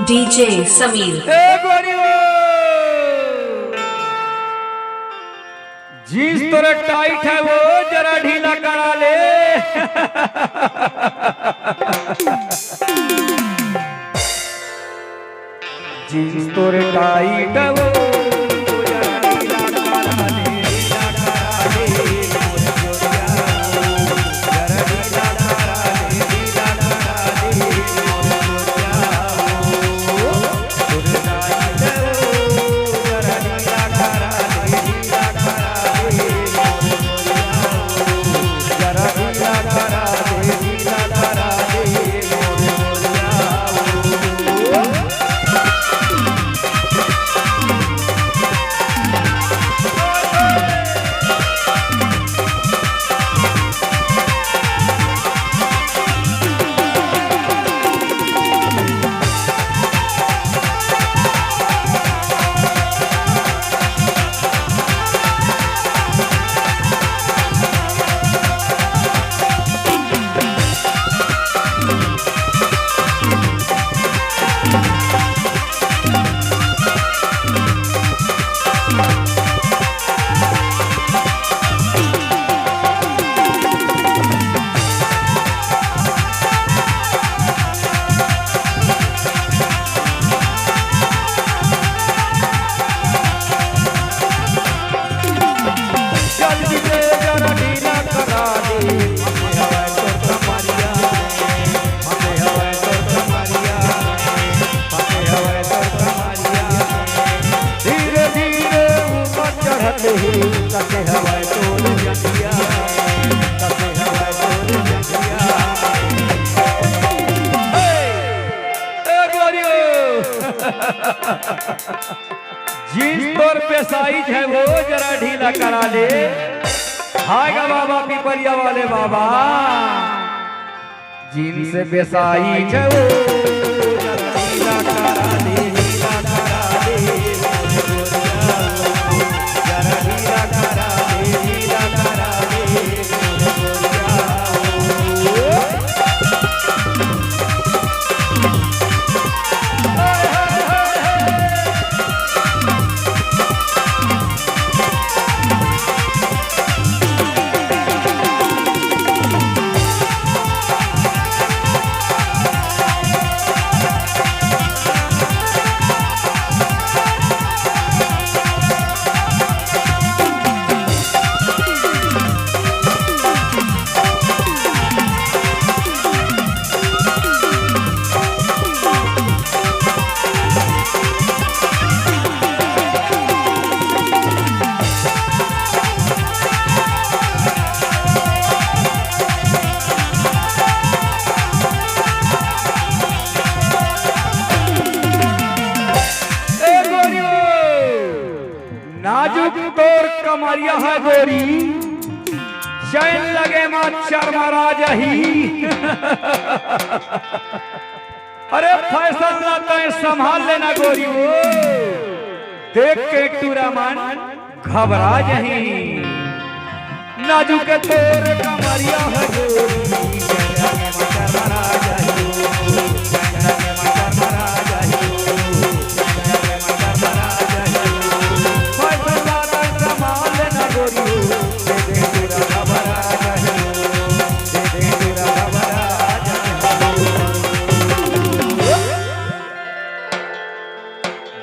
DJ Sameer. Jeans तोरा tight है वो जरा ढीला करा ले। जीन्स तोरे टाइट है वो जरा ढीला करा ले, ढीला करा ले, जरा ढीला करा ले, ढीला करा ले, तोरे टाइट है वो जरा ढीला करा ले, ढीला करा ले, जरा ढीला करा ले, ढीला करा ले। जीन्स तोर पे साइज है वो जरा ढीला करा ले। हायगा बाबा पिपरिया वाले बाबा, जीन्स पे साइज है वो जरा ढीला करा ले, ढीला करा ले, जरा ढीला करा ले, ढीला करा ले। नाजुक तोर कमरिया है गोरी, चैन लगे मच्छर मारा जही। अरे फैशन लाता है संभाल लेना गोरी, वो देख के टूरा मन घबरा जही। नाजुक तोर कमरिया है गोरी, चैन लगे मच्छर मारा जही, चैन लगे मच्छर मारा जही, चैन लगे मच्छर मारा जही।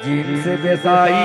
जीन्स पे साइज